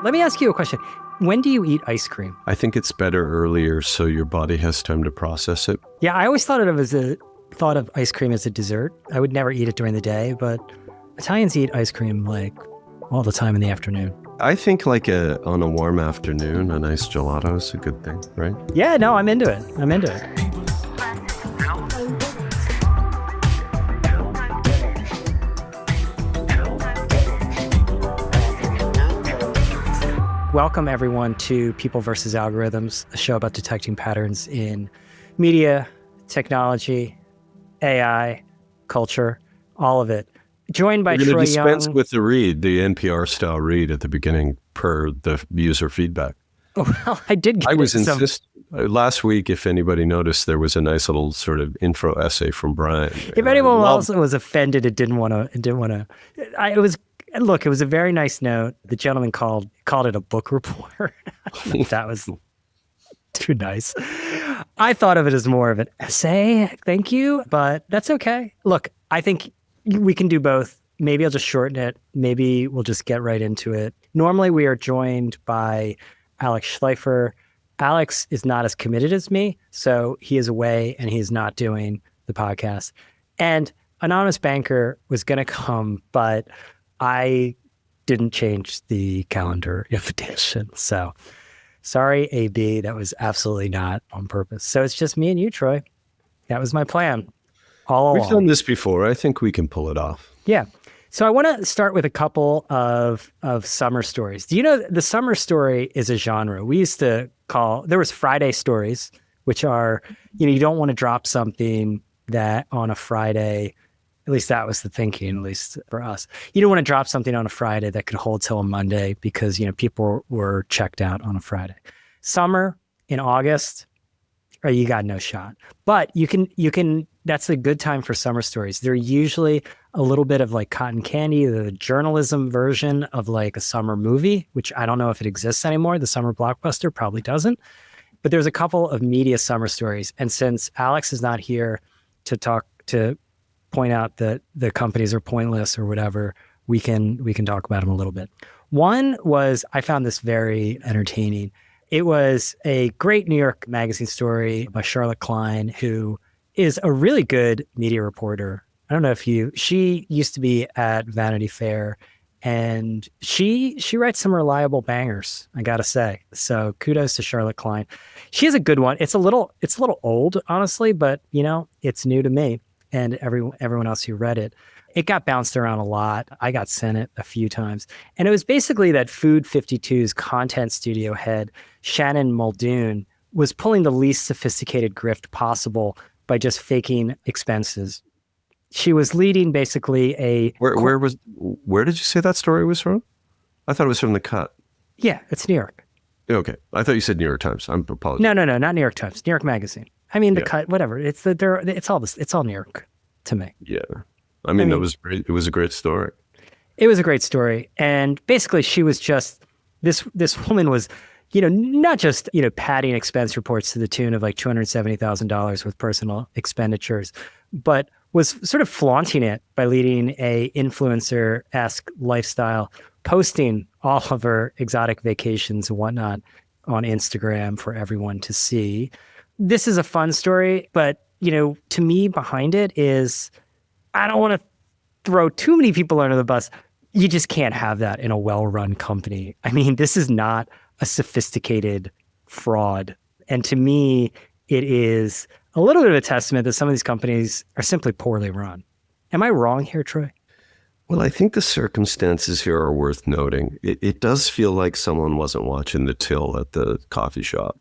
Let me ask you a question. When do you eat ice cream? I think it's better earlier so your body has time to process it. Yeah, I always thought of ice cream as a dessert. I would never eat it during the day, but Italians eat ice cream like all the time in the afternoon. I think like on a warm afternoon, a nice gelato is a good thing, right? Yeah, no, I'm into it. Welcome, everyone, to People versus Algorithms, a show about detecting patterns in media, technology, AI, culture, all of it. Joined by Troy Young. We're going to dispense with the read, the NPR-style read at the beginning per the user feedback. Oh, well, I did get I was insistent. Last week, if anybody noticed, there was a nice little sort of intro essay from Brian. If anyone else was offended, it didn't want to. Look, it was a very nice note. The gentleman called it a book report. That was too nice. I thought of it as more of an essay. Thank you, but that's okay. Look, I think we can do both. Maybe I'll just shorten it. Maybe we'll just get right into it. Normally, we are joined by Alex Schleifer. Alex is not as committed as me, so he is away and he's not doing the podcast. And Anonymous Banker was going to come, but I didn't change the calendar invitation. So sorry, AB, that was absolutely not on purpose. So it's just me and you, Troy. That was my plan all along. We've done this before. I think we can pull it off. Yeah. So I want to start with a couple of summer stories. Do you know the summer story is a genre? We used to there was Friday stories, which are, you don't want to drop something that on a Friday. At least that was the thinking, at least for us. You don't want to drop something on a Friday that could hold till a Monday because, people were checked out on a Friday. Summer in August, you got no shot. But you can, that's a good time for summer stories. They're usually a little bit of like cotton candy, the journalism version of like a summer movie, which I don't know if it exists anymore. The summer blockbuster probably doesn't. But there's a couple of media summer stories. And since Alex is not here to point out that the companies are pointless or whatever, we can talk about them a little bit. One was, I found this very entertaining. It was a great New York Magazine story by Charlotte Klein, who is a really good media reporter. I don't know she used to be at Vanity Fair, and she writes some reliable bangers, I gotta say. So kudos to Charlotte Klein. She has a good one. It's a little old, honestly, but it's new to me and everyone else who read it. It got bounced around a lot. I got sent it a few times. And it was basically that Food 52's content studio head, Shannon Muldoon, was pulling the least sophisticated grift possible by just faking expenses. She was leading basically Where did you say that story was from? I thought it was from The Cut. Yeah, it's New York. Okay. I thought you said New York Times. I'm apologizing. No, not New York Times. New York Magazine. I mean, The Cut, whatever. It's all New York to me. Yeah. I mean, that was great. It was a great story. It was a great story. And basically she was just, this woman was, not just, padding expense reports to the tune of like $270,000 with personal expenditures, but was sort of flaunting it by leading a influencer-esque lifestyle, posting all of her exotic vacations and whatnot on Instagram for everyone to see. This is a fun story, but, to me behind it is, I don't want to throw too many people under the bus. You just can't have that in a well-run company. I mean, this is not a sophisticated fraud. And to me, it is a little bit of a testament that some of these companies are simply poorly run. Am I wrong here, Troy? Well, I think the circumstances here are worth noting. It does feel like someone wasn't watching the till at the coffee shop.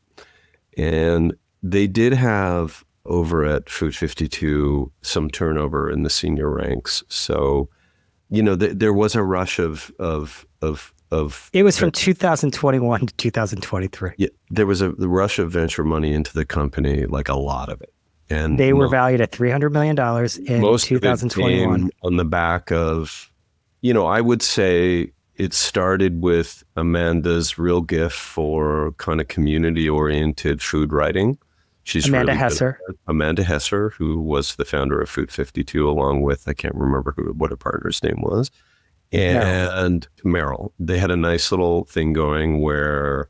And they did have over at Food 52 some turnover in the senior ranks. So, there was a rush of it was from 2021 to 2023. Yeah, there was a rush of venture money into the company, like a lot of it. And they were valued at $300 million in most 2021. Of it came on the back of, I would say it started with Amanda's real gift for kind of community-oriented food writing. She's Amanda really Hesser. Amanda Hesser, who was the founder of Food 52, along with, I can't remember what her partner's name was. and Merrill. They had a nice little thing going where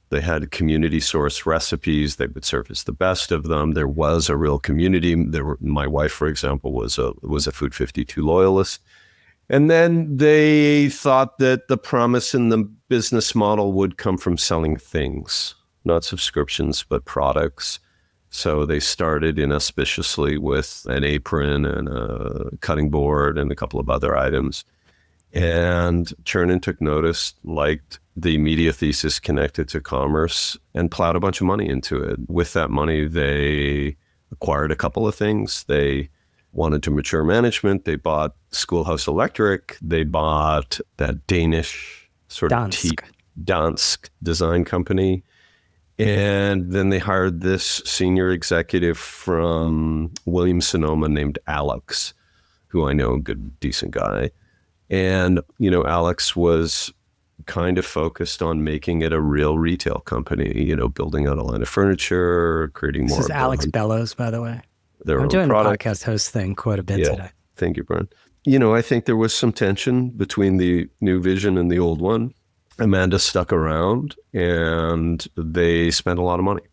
they had community source recipes. They would surface the best of them. There was a real community. My wife, for example, was a Food 52 loyalist. And then they thought that the promise in the business model would come from selling things, not subscriptions, but products. So they started inauspiciously with an apron and a cutting board and a couple of other items. And Chernin took notice, liked the media thesis connected to commerce, and plowed a bunch of money into it. With that money, they acquired a couple of things. They wanted to mature management. They bought Schoolhouse Electric. They bought that Danish sort of Dansk design company. And then they hired this senior executive from Williams-Sonoma named Alex, who I know, a good, decent guy. And, Alex was kind of focused on making it a real retail company, building out a line of furniture, creating more. This is Alex Bellows, by the way. I'm doing the podcast host thing quite a bit today. Thank you, Brian. I think there was some tension between the new vision and the old one. Amanda stuck around and they spent a lot of money.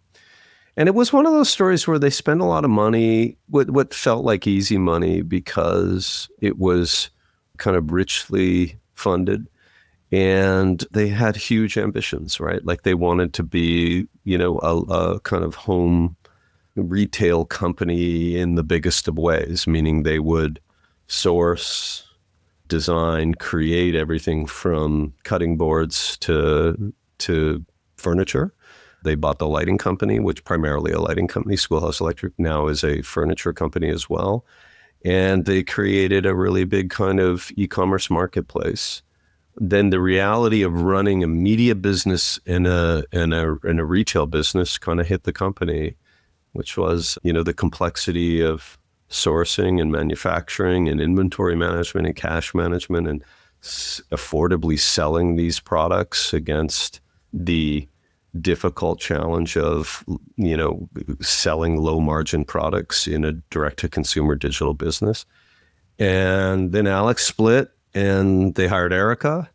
And it was one of those stories where they spent a lot of money, what felt like easy money, because it was kind of richly funded. And they had huge ambitions, right? Like they wanted to be, a kind of home retail company in the biggest of ways, meaning they would source, design, create everything from cutting boards to furniture. They bought the lighting company, which primarily a lighting company, Schoolhouse Electric, now is a furniture company as well. And they created a really big kind of e-commerce marketplace. Then the reality of running a media business and a retail business kind of hit the company, which was, the complexity of sourcing and manufacturing and inventory management and cash management and affordably selling these products against the difficult challenge of, selling low margin products in a direct to consumer digital business. And then Alex split and they hired Erica.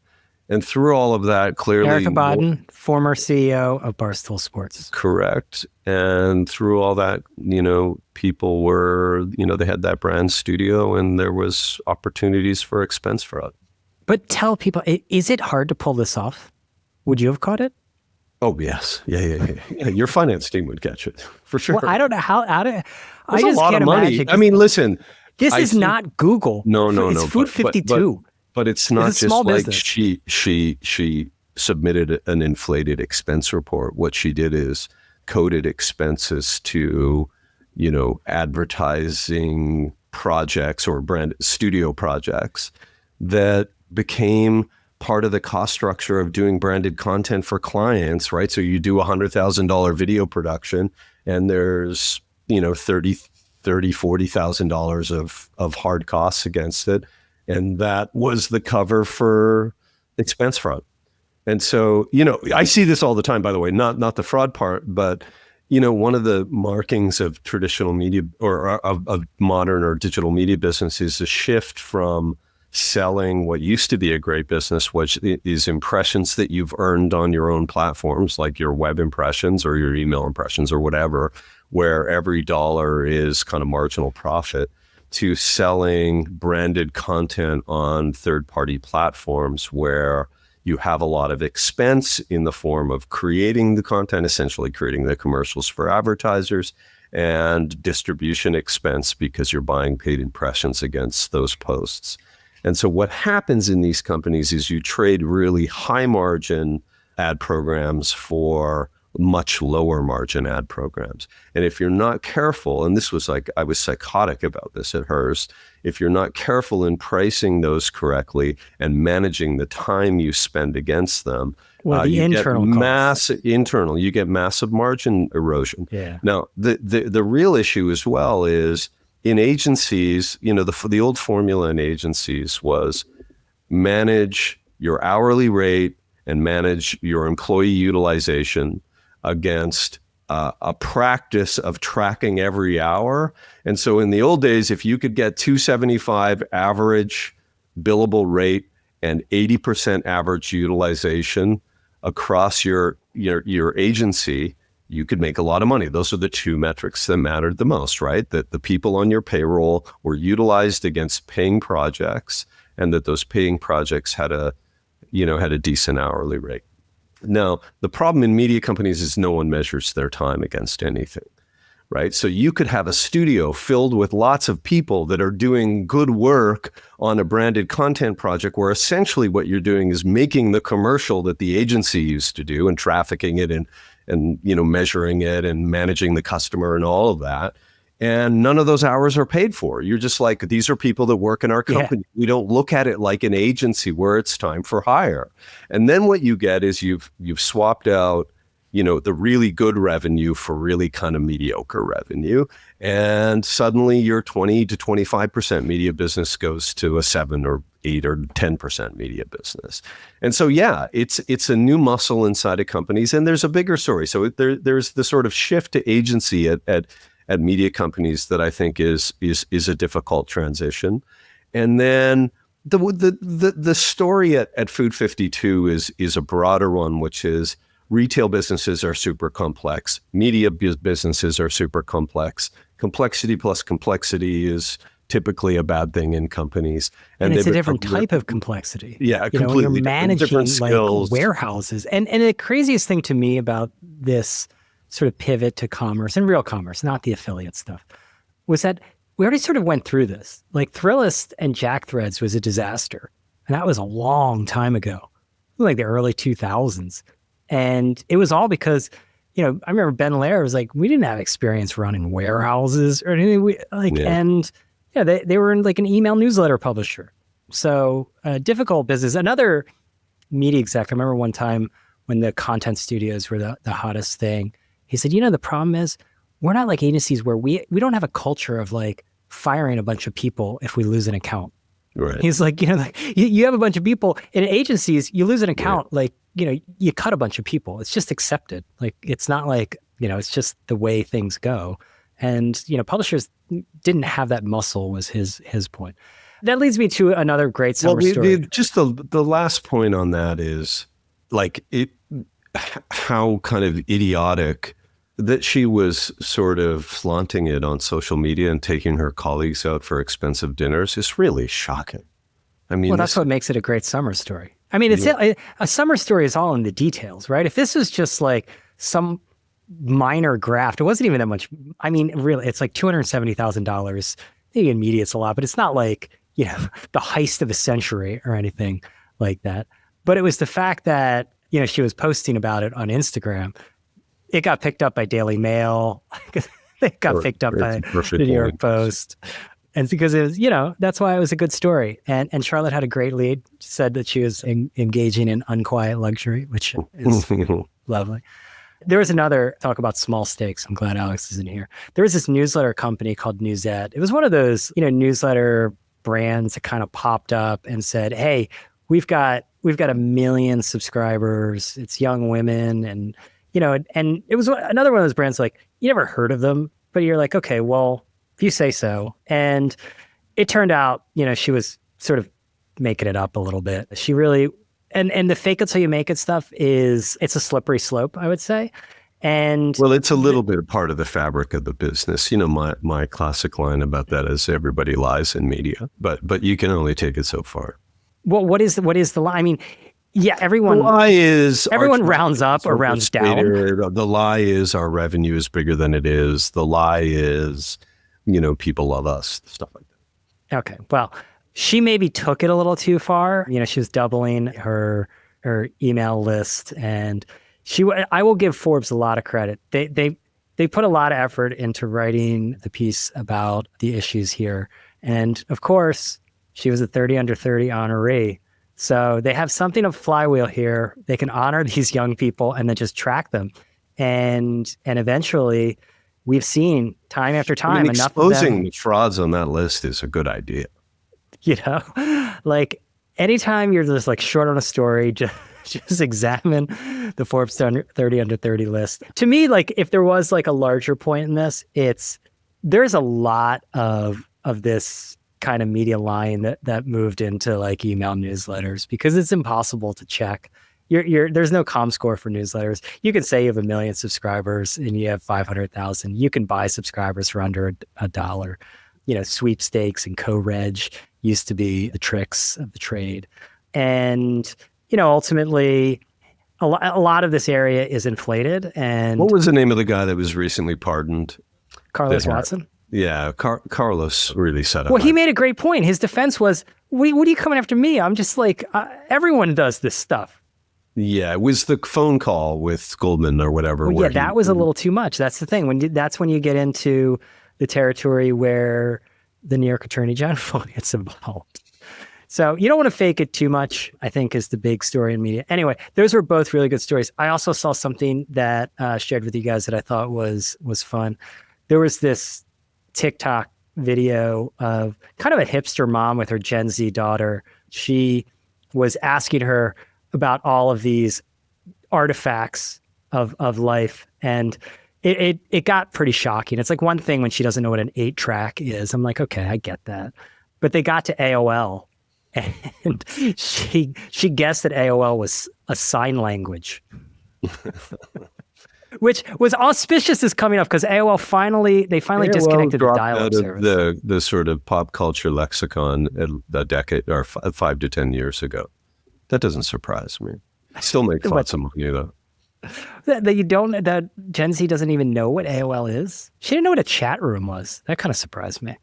And through all of that, clearly... Erica Bodden, former CEO of Barstool Sports. Correct. And through all that, people were, they had that brand studio and there was opportunities for expense fraud. But tell people, is it hard to pull this off? Would you have caught it? Oh, yes. Yeah. Your finance team would catch it, for sure. Well, I don't know how I just a lot can't of money. Imagine. I mean, listen. This is not Google. No. It's Food 52. But it's not just like business. she submitted an inflated expense report. What she did is coded expenses to, advertising projects or brand studio projects that became part of the cost structure of doing branded content for clients, right? So you do $100,000 video production and there's, $40,000 of hard costs against it. And that was the cover for expense fraud. And so, I see this all the time, by the way, not the fraud part, but, one of the markings of traditional media or of modern or digital media business is a shift from selling what used to be a great business, which is impressions that you've earned on your own platforms, like your web impressions or your email impressions or whatever, where every dollar is kind of marginal profit, to selling branded content on third-party platforms where you have a lot of expense in the form of creating the content, essentially creating the commercials for advertisers, and distribution expense because you're buying paid impressions against those posts. And so what happens in these companies is you trade really high margin ad programs for much lower margin ad programs. And if you're not careful, and this was like, I was psychotic about this at Hearst, if you're not careful in pricing those correctly and managing the time you spend against them, you get massive margin erosion. Yeah. Now, the real issue as well is in agencies, the old formula in agencies was manage your hourly rate and manage your employee utilization against a practice of tracking every hour. And so in the old days, if you could get $275 average billable rate and 80% average utilization across your agency, you could make a lot of money. Those are the two metrics that mattered the most, right? That the people on your payroll were utilized against paying projects, and that those paying projects had a decent hourly rate. Now, the problem in media companies is no one measures their time against anything, right? So you could have a studio filled with lots of people that are doing good work on a branded content project where essentially what you're doing is making the commercial that the agency used to do and trafficking it and measuring it and managing the customer and all of that. And none of those hours are paid for. You're just like, these are people that work in our company. Yeah. We don't look at it like an agency where it's time for hire. And then what you get is you've swapped out, the really good revenue for really kind of mediocre revenue. And suddenly your 20 to 25% media business goes to a 7 or 8 or 10% media business. And so, yeah, it's a new muscle inside of companies. And there's a bigger story. So there's the sort of shift to agency at media companies that I think is a difficult transition. And then the story at Food 52 is a broader one, which is retail businesses are super complex. Media businesses are super complex. Complexity plus complexity is typically a bad thing in companies. And it's a different type of complexity. Yeah, completely. You're managing like warehouses. And the craziest thing to me about this sort of pivot to commerce and real commerce, not the affiliate stuff, was that we already sort of went through this. Like Thrillist and Jack Threads was a disaster. And that was a long time ago, like the early 2000s. And it was all because, I remember Ben Lair was like, we didn't have experience running warehouses or anything. They were in like an email newsletter publisher. So difficult business. Another media exec, I remember one time when the content studios were the hottest thing, he said, the problem is we're not like agencies where we don't have a culture of like firing a bunch of people if we lose an account. Right. He's like, you have a bunch of people in agencies, you lose an account, right. You cut a bunch of people. It's just accepted. Like, it's not like, it's just the way things go. And, publishers didn't have that muscle was his point. That leads me to another great summer story. Just the last point on that is like how kind of idiotic that she was sort of flaunting it on social media and taking her colleagues out for expensive dinners is really shocking. I mean, well, that's what makes it a great summer story. I mean, a summer story is all in the details, right? If this was just like some minor graft, it wasn't even that much. I mean, really, it's like $270,000. Maybe in media it's a lot, but it's not like, the heist of the century or anything like that. But it was the fact that, she was posting about it on Instagram. It got picked up by Daily Mail. It got picked up by the New York Post. And because it was, that's why it was a good story. And Charlotte had a great lead. She said that she was engaging in unquiet luxury, which is lovely. There was another talk about small stakes. I'm glad Alex isn't here. There was this newsletter company called Newsette. It was one of those, newsletter brands that kind of popped up and said, hey, we've got 1 million subscribers. It's young women. And it was another one of those brands like, you never heard of them, but you're like, okay, well, if you say so. And it turned out, she was sort of making it up a little bit. She really, and the fake it till you make it stuff it's a slippery slope, I would say. And well, it's a little bit part of the fabric of the business. My classic line about that is everybody lies in media, but you can only take it so far. Well, what is the lie? I mean, yeah, everyone rounds up or rounds down. The lie is our revenue is bigger than it is. The lie is, people love us, stuff like that. Okay. Well, she maybe took it a little too far. She was doubling her email list, and I will give Forbes a lot of credit. They put a lot of effort into writing the piece about the issues here. And of course, she was a 30 under 30 honoree. So they have something of flywheel here. They can honor these young people and then just track them. And eventually, we've seen time after time enough exposing the frauds on that list is a good idea. Like anytime you're just like short on a story, just examine the Forbes 30 under 30 list. To me, like if there was like a larger point in this, there's a lot of this kind of media line that moved into like email newsletters because it's impossible to check. There's no ComScore for newsletters. You can say you have 1 million subscribers and you have 500,000. You can buy subscribers for under $1. Sweepstakes and co-reg used to be the tricks of the trade. And, ultimately, a lot of this area is inflated. And what was the name of the guy that was recently pardoned? Carlos Watson. Yeah, Carlos really set up. Well, he made a great point. His defense was, what are you coming after me? I'm just like, everyone does this stuff. Yeah, it was the phone call with Goldman or whatever. Well, that was a little too much. That's the thing. That's when you get into the territory where the New York Attorney General gets involved. So you don't want to fake it too much, I think, is the big story in media. Anyway, those were both really good stories. I also saw something that shared with you guys that I thought was fun. There was this TikTok video of kind of a hipster mom with her Gen Z daughter. She was asking her about all of these artifacts of life. And it got pretty shocking. It's like one thing when she doesn't know what an 8-track is. I'm like, okay, I get that. But they got to AOL and she guessed that AOL was a sign language. Which was auspicious is coming up because AOL finally disconnected the dial-up service. The sort of pop culture lexicon a decade or 5 to 10 years ago. That doesn't surprise me. I still make lots of money though. That Gen Z doesn't even know what AOL is. She didn't know what a chat room was. That kind of surprised me.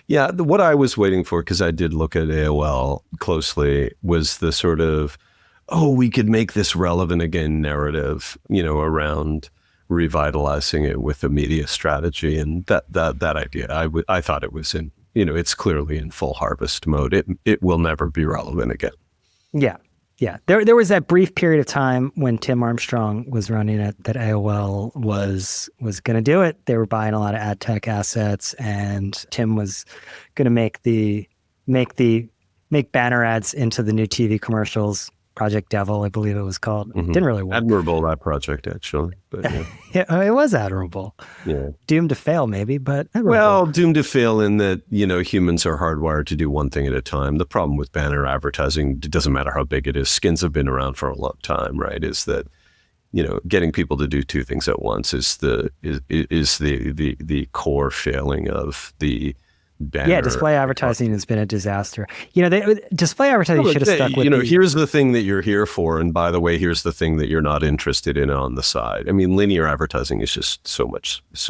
Yeah, what I was waiting for, because I did look at AOL closely, was the sort of, we could make this relevant again narrative, around revitalizing it with a media strategy, and that idea. I thought it was in, it's clearly in full harvest mode. It will never be relevant again. Yeah. Yeah, there was that brief period of time when Tim Armstrong was running it that AOL was going to do it. They were buying a lot of ad tech assets, and Tim was going to make banner ads into the new TV commercials. Project Devil, I believe it was called. Mm-hmm. Didn't really work. Admirable, that project, actually. But, yeah. Yeah, it was admirable. Yeah. Doomed to fail, maybe, but admirable. Well, doomed to fail in that, humans are hardwired to do one thing at a time. The problem with banner advertising, it doesn't matter how big it is. Skins have been around for a long time, right? Is that, getting people to do two things at once is the core failing of the banner. Yeah, display advertising has been a disaster. Display advertising should have stuck with here's the thing that you're here for, and by the way, here's the thing that you're not interested in on the side. I mean, linear advertising is just so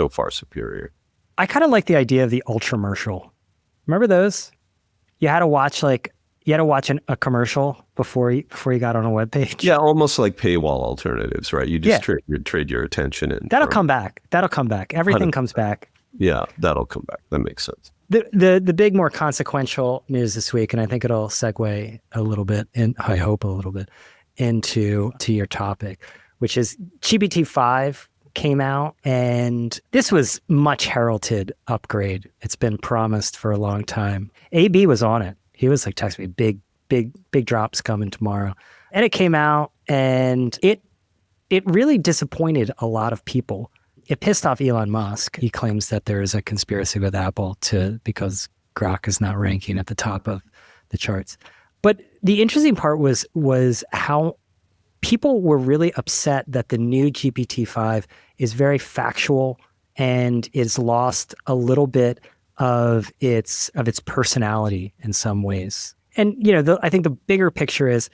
far superior. I kind of like the idea of the ultramercial. Remember those? You had to watch a commercial before you got on a webpage. Yeah, almost like paywall alternatives, right? You just trade your attention in. That'll come back. Everything comes back. Yeah, that'll come back. That makes sense. The big, more consequential news this week, and I think it'll segue a little bit, and I hope a little bit, into your topic, which is GPT-5 came out, and this was much heralded upgrade. It's been promised for a long time. AB was on it. He was like texting me, big drops coming tomorrow. And it came out, and it really disappointed a lot of people. It pissed off Elon Musk. He claims that there is a conspiracy with Apple because Grok is not ranking at the top of the charts. But the interesting part was how people were really upset that the new GPT-5 is very factual and is lost a little bit of its personality in some ways. And I think the bigger picture is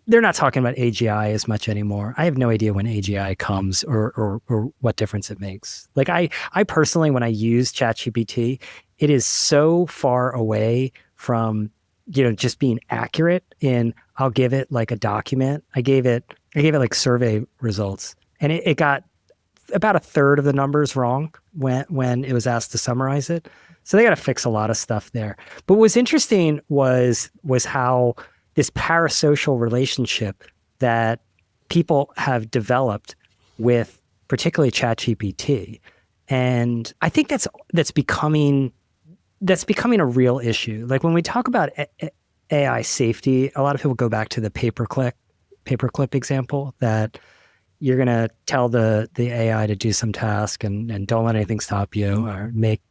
they're not talking about AGI as much anymore. I have no idea when AGI comes or what difference it makes. Like I personally, when I use ChatGPT, it is so far away from, just being accurate in, I'll give it like a document. I gave it like survey results, and it got about a third of the numbers wrong when it was asked to summarize it. So they got to fix a lot of stuff there. But what's interesting was how this parasocial relationship that people have developed with particularly ChatGPT. And I think that's becoming a real issue. Like when we talk about AI safety, a lot of people go back to the paperclip example, that you're going to tell the AI to do some task and don't let anything stop you, or make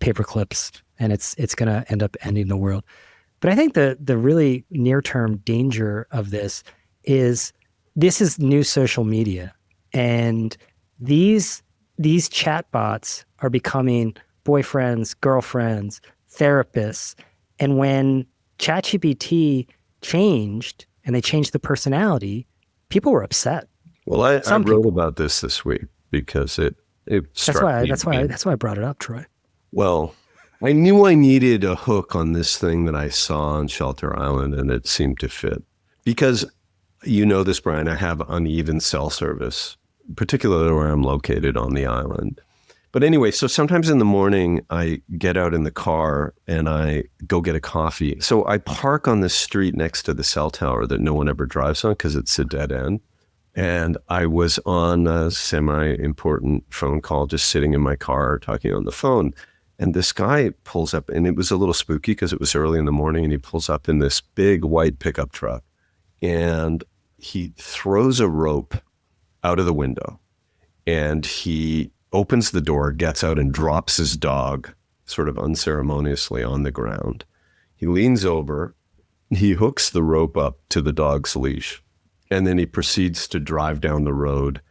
paper clips, and it's going to end up ending the world. But I think the really near-term danger of this is new social media, and these chatbots are becoming boyfriends, girlfriends, therapists. And when ChatGPT changed and they changed the personality, people were upset. Well, I wrote about this week because it struck me. That's why I brought it up, Troy. Well, I knew I needed a hook on this thing that I saw on Shelter Island, and it seemed to fit. Because you know this, Brian, I have uneven cell service, particularly where I'm located on the island. But anyway, so sometimes in the morning, I get out in the car and I go get a coffee. So I park on the street next to the cell tower that no one ever drives on because it's a dead end. And I was on a semi-important phone call, just sitting in my car talking on the phone. And this guy pulls up, and it was a little spooky because it was early in the morning, and he pulls up in this big white pickup truck. And he throws a rope out of the window, and he opens the door, gets out, and drops his dog sort of unceremoniously on the ground. He leans over, he hooks the rope up to the dog's leash, and then he proceeds to drive down the road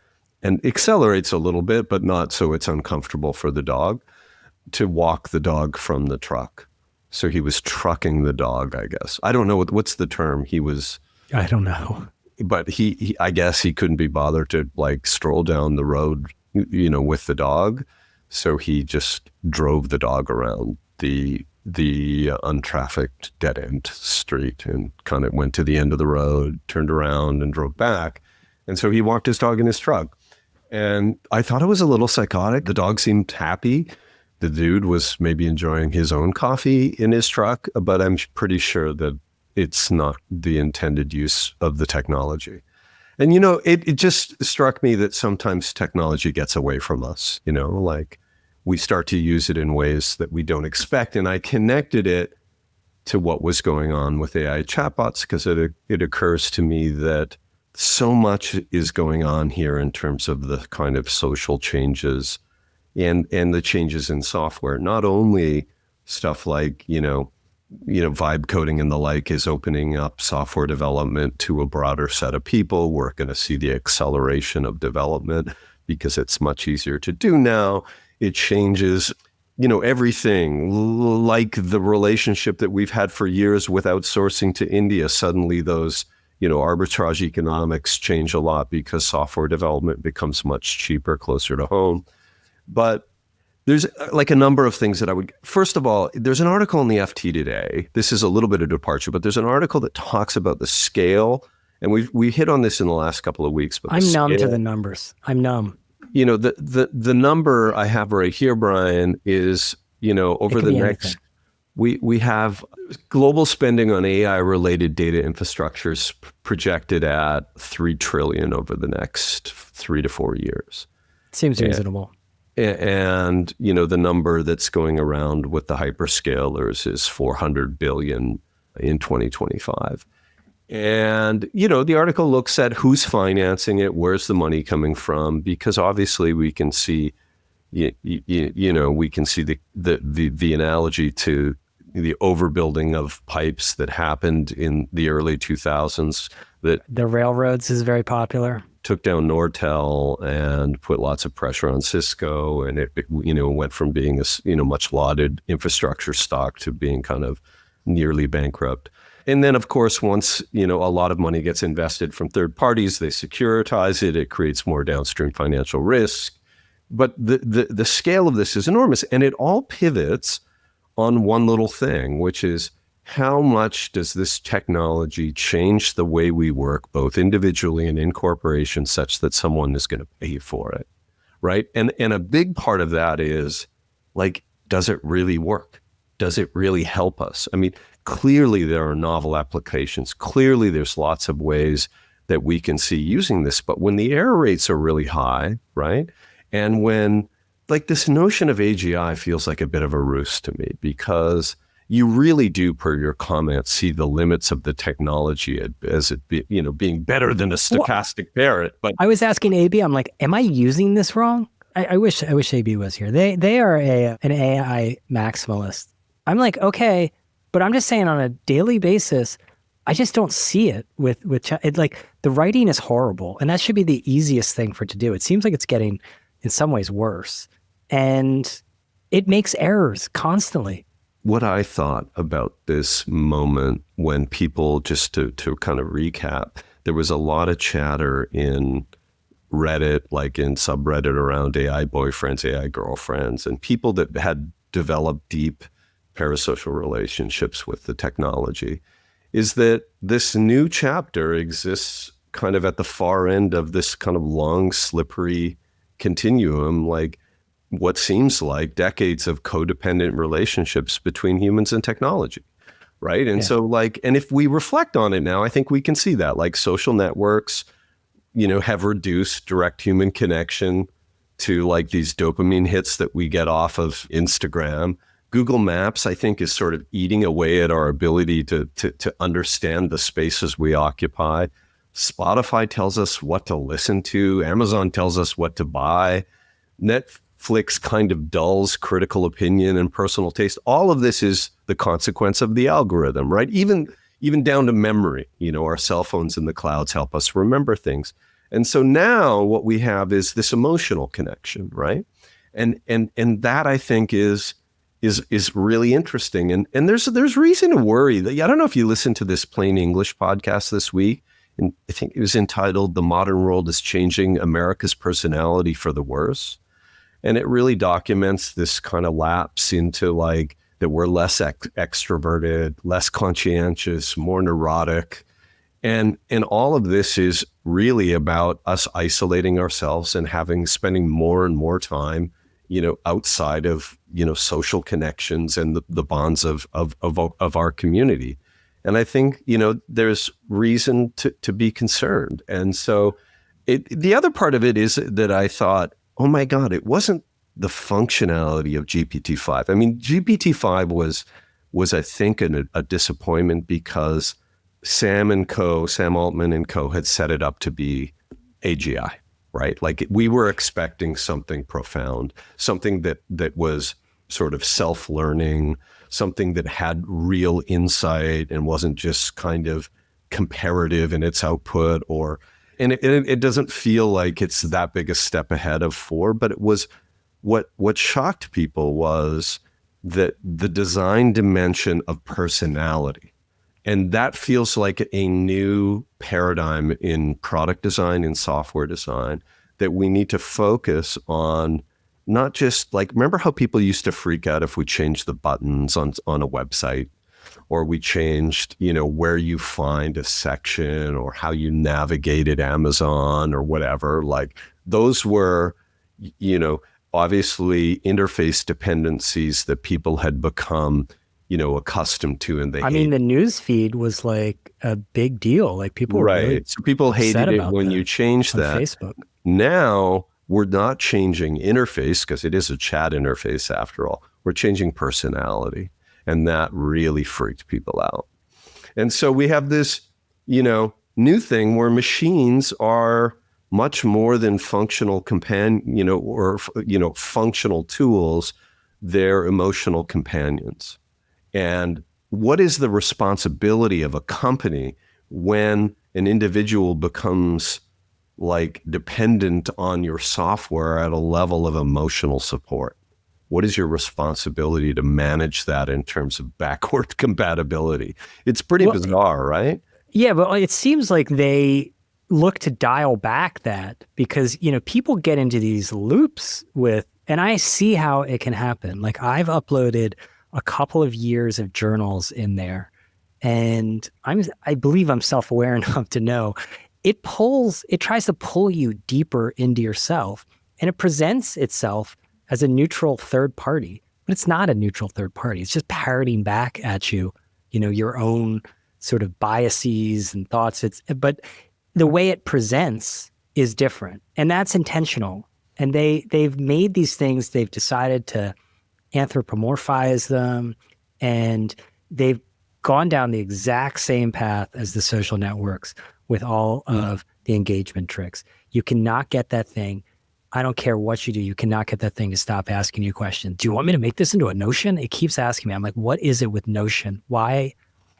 and accelerates a little bit, but not so it's uncomfortable for the dog, to walk the dog from the truck. So he was trucking the dog, I guess. I don't know what's the term. I don't know. But he I guess he couldn't be bothered to like stroll down the road, with the dog. So he just drove the dog around the untrafficked dead end street and kind of went to the end of the road, turned around and drove back. And so he walked his dog in his truck. And I thought it was a little psychotic. The dog seemed happy. The dude was maybe enjoying his own coffee in his truck, but I'm pretty sure that it's not the intended use of the technology. And, it just struck me that sometimes technology gets away from us, like we start to use it in ways that we don't expect. And I connected it to what was going on with AI chatbots because it occurs to me that so much is going on here in terms of the kind of social changes and the changes in software. Not only stuff like, vibe coding and the like is opening up software development to a broader set of people. We're going to see the acceleration of development because it's much easier to do now. It changes, everything, like the relationship that we've had for years with outsourcing to India. Suddenly those, arbitrage economics change a lot because software development becomes much cheaper, closer to home. But there's like a number of things that first of all, there's an article in the FT today. This is a little bit of departure, but there's an article that talks about the scale. And we hit on this in the last couple of weeks. But I'm numb to the numbers. I'm numb. The number I have right here, Brian, is, over the next, we have global spending on AI related data infrastructures projected at $3 trillion over the next 3 to 4 years. Seems reasonable. And, the number that's going around with the hyperscalers is 400 billion in 2025. And, the article looks at who's financing it, where's the money coming from, because obviously we can see, we can see the analogy to the overbuilding of pipes that happened in the early 2000s. That the railroads is very popular. Took down Nortel and put lots of pressure on Cisco, and it went from being a much lauded infrastructure stock to being kind of nearly bankrupt. And then, of course, once a lot of money gets invested from third parties, they securitize it. It creates more downstream financial risk. But the scale of this is enormous, and it all pivots on one little thing, which is how much does this technology change the way we work, both individually and in corporations, such that someone is going to pay for it, right? And a big part of that is, like, does it really work? Does it really help us? I mean, clearly there are novel applications. Clearly there's lots of ways that we can see using this. But when the error rates are really high, right? And when, like, this notion of AGI feels like a bit of a ruse to me, because you really do, per your comments, see the limits of the technology as it being better than a stochastic parrot. But I was asking AB, I'm like, am I using this wrong? I wish AB was here. They are an AI maximalist. I'm like, okay, but I'm just saying on a daily basis, I just don't see it with chat. It, like the writing is horrible, and that should be the easiest thing for it to do. It seems like it's getting in some ways worse, and it makes errors constantly. What I thought about this moment when people, just to kind of recap, there was a lot of chatter in Reddit, like in subreddit around AI boyfriends, AI girlfriends, and people that had developed deep parasocial relationships with the technology, is that this new chapter exists kind of at the far end of this kind of long, slippery continuum, like what seems like decades of codependent relationships between humans and technology, right? And so like, and if we reflect on it now, I think we can see that like social networks, have reduced direct human connection to like these dopamine hits that we get off of Instagram. Google Maps, I think, is sort of eating away at our ability to understand the spaces we occupy. Spotify tells us what to listen to. Amazon tells us what to buy. Netflix kind of dulls critical opinion and personal taste. All of this is the consequence of the algorithm, right? Even down to memory. Our cell phones in the clouds help us remember things. And so now what we have is this emotional connection, right? And that I think is really interesting. And there's reason to worry. I don't know if you listened to this Plain English podcast this week, and I think it was entitled "The Modern World is Changing America's Personality for the Worse." And it really documents this kind of lapse into like that we're less extroverted, less conscientious, more neurotic. And all of this is really about us isolating ourselves and spending more and more time, outside of, social connections and the bonds of our community. And I think, there's reason to be concerned. And so the other part of it is that I thought, oh my God, it wasn't the functionality of GPT-5. I mean, GPT-5 was I think a disappointment because Sam Altman and co had set it up to be AGI, right? Like we were expecting something profound, something that was sort of self-learning, something that had real insight and wasn't just kind of comparative in its output and it doesn't feel like it's that big a step ahead of 4, but it was what shocked people was that the design dimension of personality. And that feels like a new paradigm in product design, in software design, that we need to focus on. Not just like, remember how people used to freak out if we changed the buttons on a website, or we changed, where you find a section or how you navigated Amazon or whatever. Like those were, obviously interface dependencies that people had become, accustomed to. And I mean, the news feed was like a big deal. Like people were really so people hated it when you changed that. Facebook. Now we're not changing interface because it is a chat interface after all. We're changing personality. And that really freaked people out. And so we have this, new thing where machines are much more than functional functional tools. They're emotional companions. And what is the responsibility of a company when an individual becomes like dependent on your software at a level of emotional support? What is your responsibility to manage that in terms of backward compatibility? It's pretty bizarre, right? Yeah, but it seems like they look to dial back that because, people get into these loops and I see how it can happen. Like I've uploaded a couple of years of journals in there, and I believe I'm self-aware enough to know it tries to pull you deeper into yourself, and it presents itself as a neutral third party, but it's not a neutral third party. It's just parroting back at you, your own sort of biases and thoughts. But the way it presents is different, and that's intentional. And they've made these things, they've decided to anthropomorphize them, and they've gone down the exact same path as the social networks with all of the engagement tricks. You cannot get that thing I don't care what you do. You cannot get that thing to stop asking you questions. Do you want me to make this into a Notion? It keeps asking me. I'm like, what is it with Notion? Why?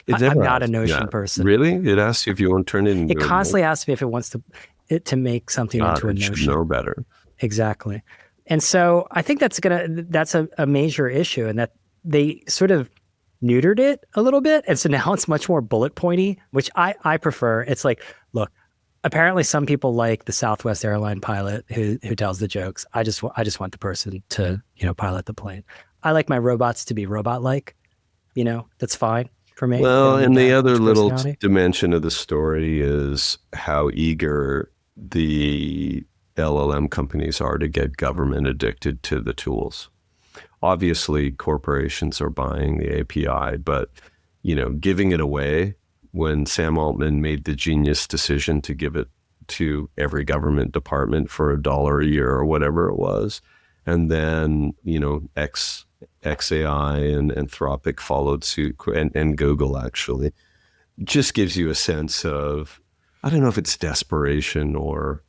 It I'm never not a asks you Notion that. person. Really? It asks you if you want to turn it into It constantly asks me if it wants to make something into a it should Notion. know better. Exactly. And so I think that's a major issue, and that they sort of neutered it a little bit. And so now it's much more bullet pointy, which I prefer. It's like, look, apparently some people like the Southwest airline pilot who tells the jokes. I just want the person to, pilot the plane. I like my robots to be robot-like, that's fine for me. Well, and the other little personality. dimension of the story is how eager the LLM companies are to get government addicted to the tools. Obviously, corporations are buying the API, but giving it away when Sam Altman made the genius decision to give it to every government department for $1 a year or whatever it was, and then XAI and Anthropic followed suit, and Google actually, just gives you a sense of, I don't know if it's desperation or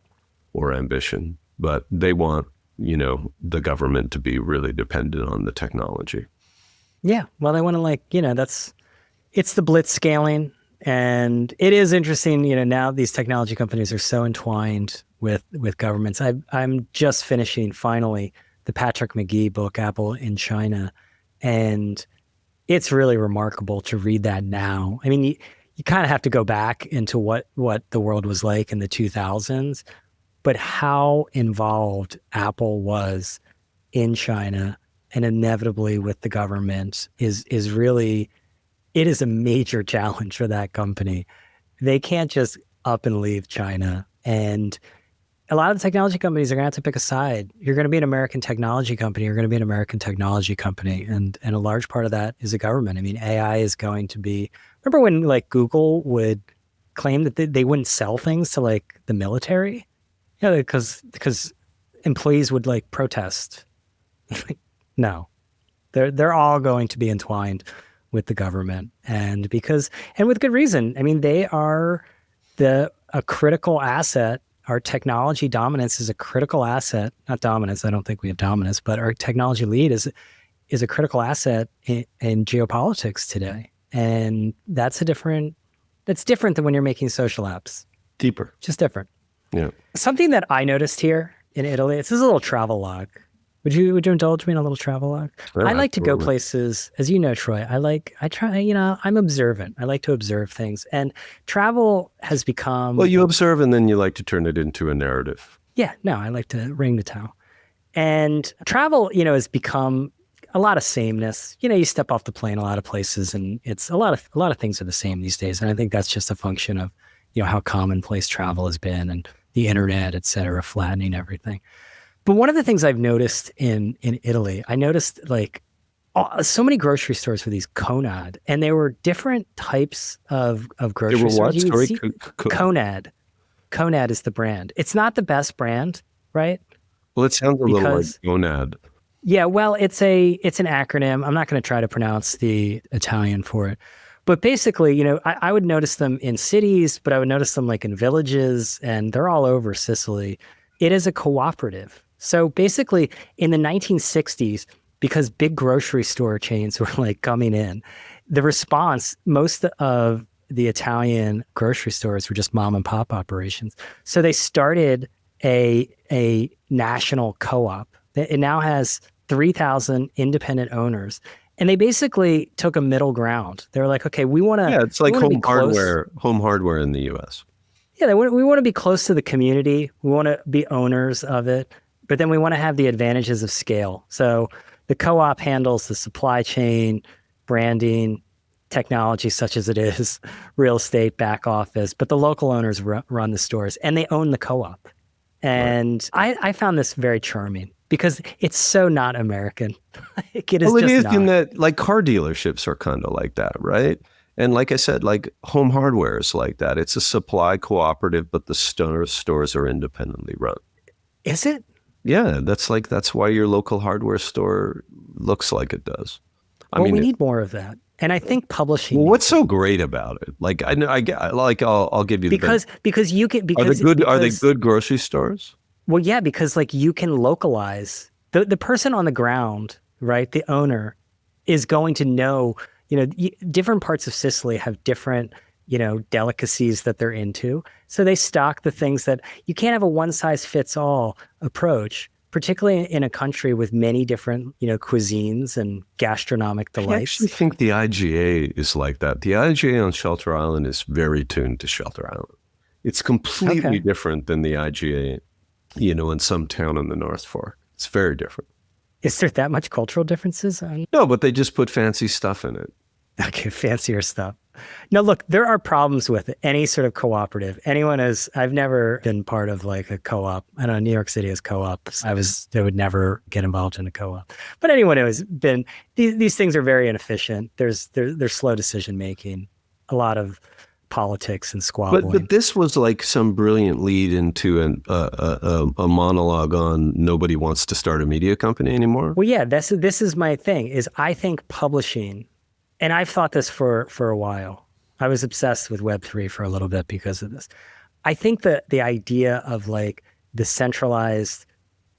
ambition, but they want the government to be really dependent on the technology. Yeah, well, they want to it's the blitz scaling, and it is interesting. Now these technology companies are so entwined with governments. I'm just finishing finally the Patrick McGee book, Apple in China, and it's really remarkable to read that now. I mean, you kind of have to go back into what the world was like in the 2000s. But how involved Apple was in China and inevitably with the government is really, it is a major challenge for that company. They can't just up and leave China. And a lot of the technology companies are going to have to pick a side. You're going to be an American technology company. You're going to be an American technology company. And a large part of that is the government. I mean, AI is going to be, remember when Google would claim that they wouldn't sell things to the military? Yeah, because employees would protest. No, they're all going to be entwined with the government, and with good reason. I mean, they are a critical asset. Our technology dominance is a critical asset. Not dominance. I don't think we have dominance, but our technology lead is a critical asset in geopolitics today, and that's different than when you're making social apps. Deeper, just different. Yeah. Something that I noticed here in Italy, this is a little travel log. Would you indulge me in a little travel log? Yeah, I like to go places, as you know, Troy. I'm observant. I like to observe things. And travel has become... Well, you observe and then you like to turn it into a narrative. Yeah, no, I like to ring the towel. And travel, has become a lot of sameness. You step off the plane a lot of places, and it's a lot of things are the same these days. And I think that's just a function of, how commonplace travel has been, and the internet, et cetera, flattening everything. But one of the things I've noticed in Italy, I noticed so many grocery stores with these Conad, and they were different types of grocery stores. They were what? Sorry? Conad. Conad is the brand. It's not the best brand, right? Well, it sounds a little like Gonad. Yeah, well, it's an acronym. I'm not going to try to pronounce the Italian for it. But basically, I would notice them in cities, but I would notice them in villages, and they're all over Sicily. It is a cooperative. So basically, in the 1960s, because big grocery store chains were coming in, the response, most of the Italian grocery stores were just mom and pop operations. So they started a national co-op. It now has 3,000 independent owners. And they basically took a middle ground. They were like, okay, we want to... Yeah, it's like home hardware in the U.S. Yeah, we want to be close to the community. We want to be owners of it. But then we want to have the advantages of scale. So the co-op handles the supply chain, branding, technology such as it is, real estate, back office. But the local owners run the stores, and they own the co-op. And right. I found this very charming, because it's so not American. It is in that car dealerships are kind of like that, right? And like I said, home hardware is like that. It's a supply cooperative, but the stores are independently run. Is it? Yeah, that's why your local hardware store looks like it does. We need more of that. And I think publishing. Well, what's so great about it? I'll give you because you can are they good grocery stores? Well, yeah, because like you can localize the person on the ground, right? The owner is going to know, different parts of Sicily have different, delicacies that they're into. So they stock the things that you can't have a one size fits all approach, particularly in a country with many different, cuisines and gastronomic I actually delights. think the IGA is like that. The IGA on Shelter Island is very tuned to Shelter Island. It's completely Okay. different than the IGA, in some town in the North Fork. It's very different. Is there that much cultural differences? No, but they just put fancy stuff in it. Okay, fancier stuff. Now, look, there are problems with any sort of cooperative. I've never been part of like a co-op. I don't know, New York City has co-ops. They would never get involved in a co-op. But anyone who has been, these things are very inefficient. There's slow decision making, a lot of politics and squabbling. But this was like some brilliant lead into a monologue on nobody wants to start a media company anymore. Well, yeah, this is my thing, is I think publishing, and I've thought this for a while. I was obsessed with Web3 for a little bit because of this. I think that the idea of like the centralized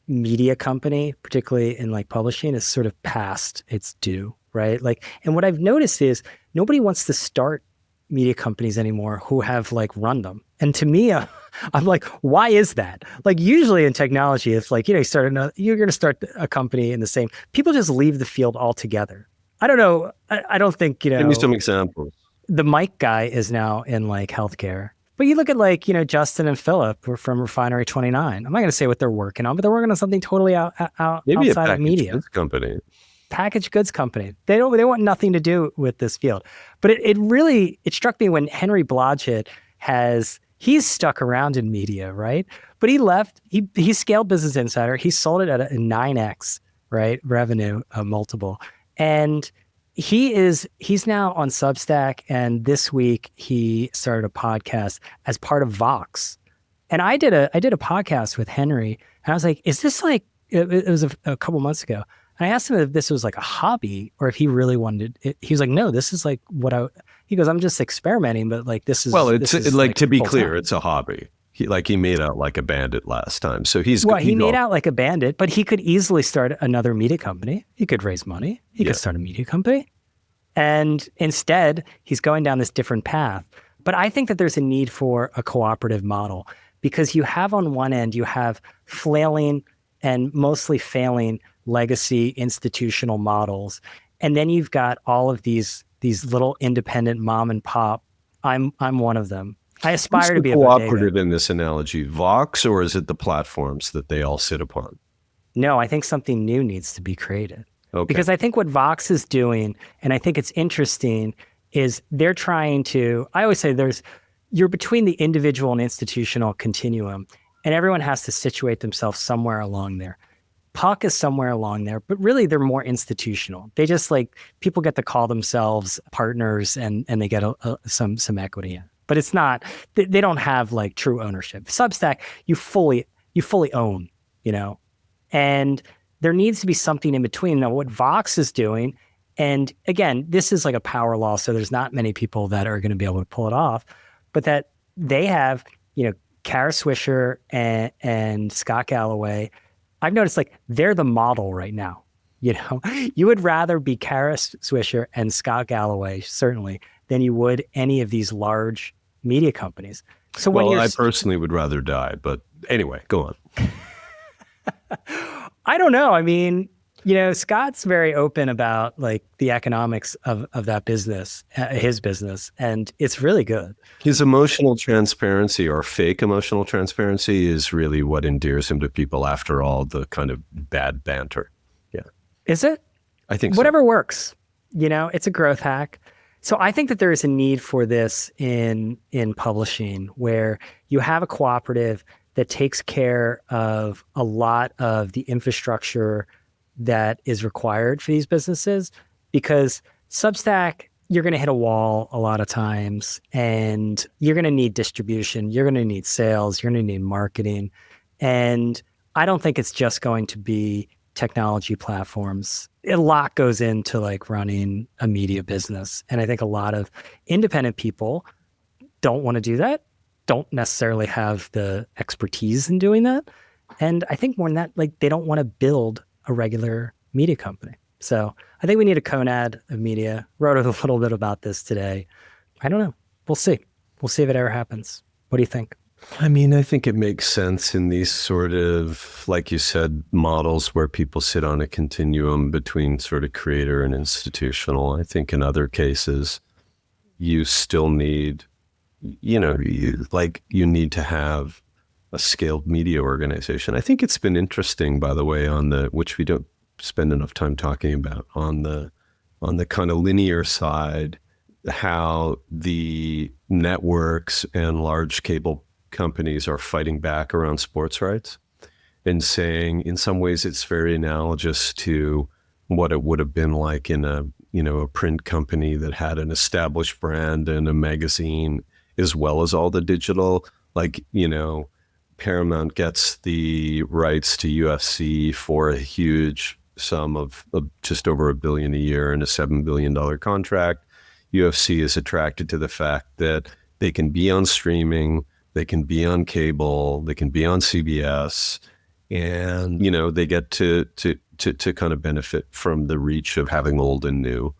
media company, particularly in like publishing, is sort of past its due, right? Like, and what I've noticed is nobody wants to start media companies anymore who have like run them. And to me, I'm like, why is that? Like usually in technology, it's like, you're going to start a company in the same, people just leave the field altogether. I don't know. I don't think, Give me some examples. The Mike guy is now in like healthcare. But you look at like, Justin and Philip were from Refinery 29. I'm not going to say what they're working on, but they're working on something totally Maybe outside of media. Goods company. Packaged goods company. They want nothing to do with this field. But it struck me when Henry Blodgett he's stuck around in media, right? But he left, he scaled Business Insider. He sold it at a 9x, right? Revenue multiple. And he's now on Substack. And this week he started a podcast as part of Vox. And I did a podcast with Henry, and I was like, is this like, it was a couple months ago. And I asked him if this was like a hobby or if he really wanted it. He was like, no, this is like he goes, I'm just experimenting, but like, this is. Well, it's like to be clear, time. it's a hobby. He made out like a bandit last time. So he made out like a bandit, but he could easily start another media company. He could raise money. He could start a media company. And instead, he's going down this different path. But I think that there's a need for a cooperative model because you have on one end, you have flailing and mostly failing legacy institutional models. And then you've got all of these little independent mom and pop. I'm one of them. I aspire to be a cooperative in this analogy, Vox, or is it the platforms that they all sit upon? No, I think something new needs to be created. Okay. Because I think what Vox is doing, and I think it's interesting, is they're trying to, I always say you're between the individual and institutional continuum, and everyone has to situate themselves somewhere along there. Puck is somewhere along there, but really they're more institutional. They just like, people get to call themselves partners and they get some equity in. But it's not, they don't have like true ownership. Substack, you fully own, and there needs to be something in between. Now, what Vox is doing, and again, this is like a power law, so there's not many people that are going to be able to pull it off, but that they have, Kara Swisher and Scott Galloway. I've noticed like they're the model right now. You would rather be Kara Swisher and Scott Galloway, certainly, than you would any of these large media companies. So I personally would rather die, but anyway, go on. I don't know. I mean, Scott's very open about like the economics of that business, his business, and it's really good. His emotional transparency or fake emotional transparency is really what endears him to people after all the kind of bad banter. Yeah. Is it? I think whatever works. It's a growth hack. So I think that there is a need for this in publishing where you have a cooperative that takes care of a lot of the infrastructure that is required for these businesses, because Substack, you're going to hit a wall a lot of times and you're going to need distribution. You're going to need sales. You're going to need marketing. And I don't think it's just going to be technology platforms. A lot goes into like running a media business. And I think a lot of independent people don't want to do that, don't necessarily have the expertise in doing that, And I think more than that, like they don't want to build a regular media company. So I think we need a conad of media. Wrote a little bit about this today. I don't know. We'll see. We'll see if it ever happens. What do you think? I mean, I think it makes sense in these sort of, like you said, models where people sit on a continuum between sort of creator and institutional. I think in other cases, you still need, you need to have a scaled media organization. I think it's been interesting, by the way, which we don't spend enough time talking about, on the kind of linear side, how the networks and large cable companies are fighting back around sports rights and saying, in some ways, it's very analogous to what it would have been like in a print company that had an established brand and a magazine, as well as all the digital. Like, Paramount gets the rights to UFC for a huge sum of just over $1 billion a year and a $7 billion contract. UFC is attracted to the fact that they can be on streaming, they can be on cable, they can be on CBS, and they get to kind of benefit from the reach of having old and new.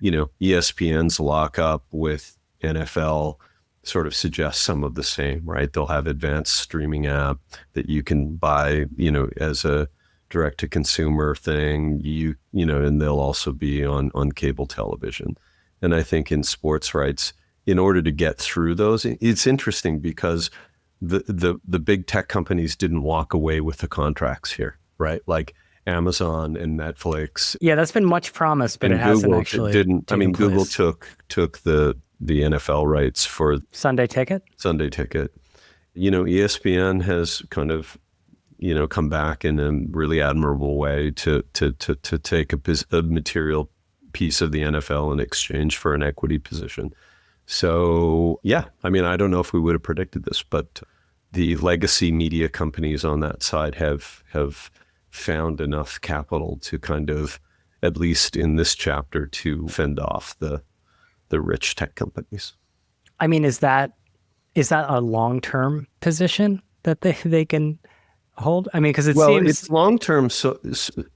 ESPN's lockup with NFL sort of suggests some of the same, right? They'll have advanced streaming app that you can buy, as a direct to consumer thing, and they'll also be on cable television. And I think in sports rights, in order to get through those, it's interesting because the big tech companies didn't walk away with the contracts here, right? Like Amazon and Netflix. Yeah, that's been much promised, but it hasn't actually. Google took the NFL rights for Sunday Ticket. ESPN has kind of come back in a really admirable way to take a material piece of the NFL in exchange for an equity position. So yeah, I mean, I don't know if we would have predicted this, but the legacy media companies on that side have found enough capital to kind of, at least in this chapter, to fend off the rich tech companies. I mean, is that a long-term position that they can hold? I mean, because it's long-term, so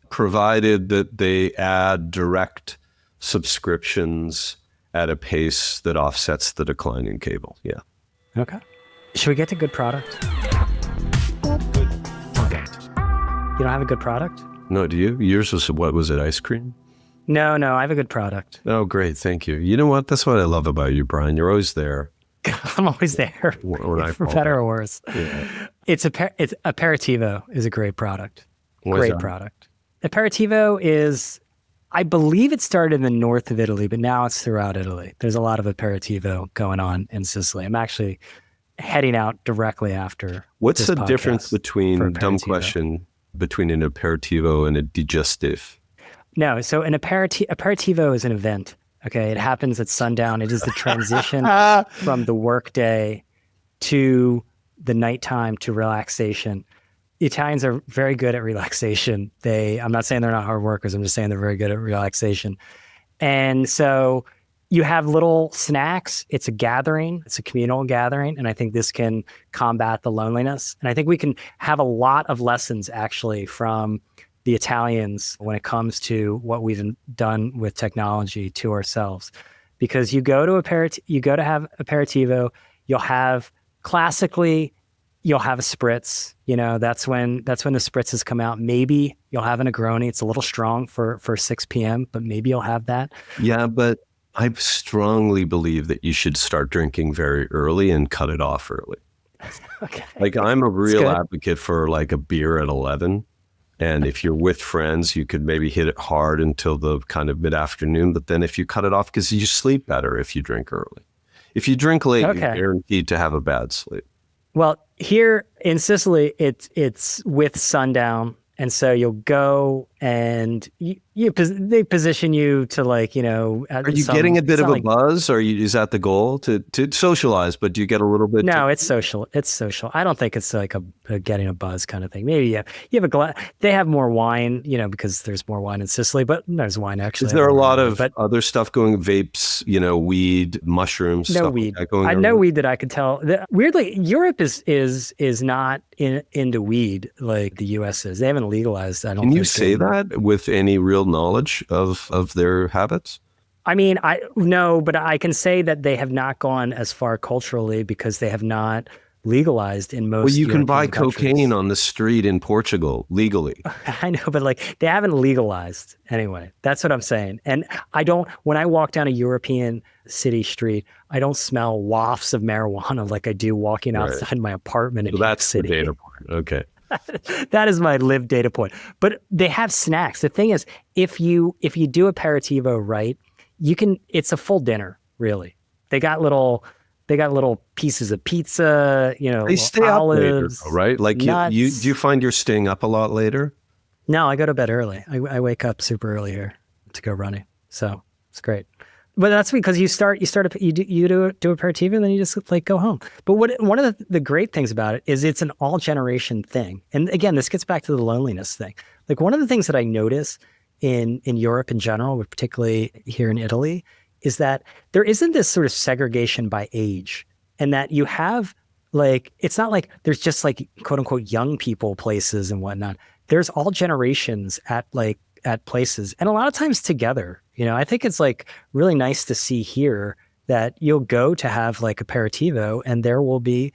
provided that they add direct subscriptions at a pace that offsets the decline in cable. Yeah. Okay. Should we get to good product? Okay. You don't have a good product? No, do you? Yours was, what was it, ice cream? No, I have a good product. Oh, great. Thank you. You know what? That's what I love about you, Brian. You're always there. I'm always there, for better or worse. Yeah. It's aperitivo is a great product. Great product. Aperitivo is, I believe it started in the north of Italy, but now it's throughout Italy. There's a lot of aperitivo going on in Sicily. I'm actually heading out directly after. What's the difference between, dumb question, between an aperitivo and a digestif? No, so an aperitivo is an event. Okay, it happens at sundown. It is the transition from the workday to the nighttime to relaxation. The Italians are very good at relaxation. I'm not saying they're not hard workers. I'm just saying they're very good at relaxation. And so you have little snacks. It's a gathering. It's a communal gathering. And I think this can combat the loneliness. And I think we can have a lot of lessons actually from the Italians when it comes to what we've done with technology to ourselves. Because you go to have aperitivo, you'll have a spritz. That's when the spritzes come out. Maybe you'll have a Negroni. It's a little strong for 6 p.m., but maybe you'll have that. Yeah, but I strongly believe that you should start drinking very early and cut it off early. Okay. Like, I'm a real advocate for like a beer at 11. And if you're with friends, you could maybe hit it hard until the kind of mid-afternoon. But then if you cut it off, because you sleep better if you drink early. If you drink late, You're guaranteed to have a bad sleep. Well, here in Sicily, it's with sundown. And so you'll go and they position you to like, Are you getting a bit of a buzz? Is that the goal to socialize? But do you get a little bit? No, it's social. It's social. I don't think it's like a getting a buzz kind of thing. Maybe you have a glass. They have more wine, because there's more wine in Sicily, but there's wine actually. Is there a lot of other stuff going? Vapes, weed, mushrooms. No stuff weed. Like that going No weed that I could tell. Weirdly, Europe is not into weed like the U.S. is. They haven't legalized. I don't. Can you say that with any real knowledge of their habits? I mean, no, but I can say that they have not gone as far culturally because they have not legalized in most. Well, you can buy countries. Cocaine on the street in Portugal legally. I know, but like they haven't legalized anyway. That's what I'm saying. And when I walk down a European city street, I don't smell wafts of marijuana like I do walking outside my apartment in New York City. The data point. Okay. That is my lived data point. But they have snacks. The thing is, if you do aperitivo right, it's a full dinner, really. They got little pieces of pizza, They stay olives, up later, right? Like do you find you're staying up a lot later? No, I go to bed early. I wake up super early here to go running. So it's great. But that's because you do aperitivo and then you just like go home. But one of the great things about it is it's an all generation thing. And again, this gets back to the loneliness thing. Like one of the things that I notice in Europe in general, but particularly here in Italy, is that there isn't this sort of segregation by age, and that you have like, it's not like there's just like quote unquote young people places and whatnot. There's all generations at places, and a lot of times together. I think it's like really nice to see here that you'll go to have like aperitivo and there will be,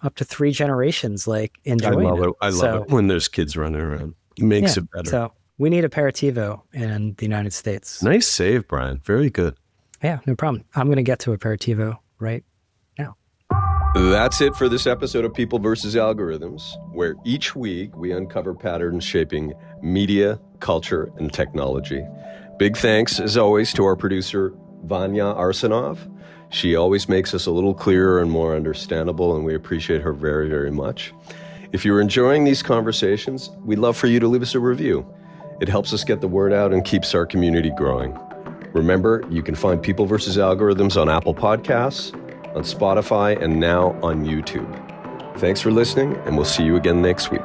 up to 3 generations like enjoying it. I love it when there's kids running around. It makes it better. So we need aperitivo in the United States. Nice save, Brian. Very good. Yeah, no problem. I'm going to get to aperitivo right now. That's it for this episode of People vs. Algorithms, where each week we uncover patterns shaping media, culture, and technology. Big thanks, as always, to our producer, Vanya Arsenov. She always makes us a little clearer and more understandable, and we appreciate her very, very much. If you're enjoying these conversations, we'd love for you to leave us a review. It helps us get the word out and keeps our community growing. Remember, you can find People vs. Algorithms on Apple Podcasts, on Spotify, and now on YouTube. Thanks for listening, and we'll see you again next week.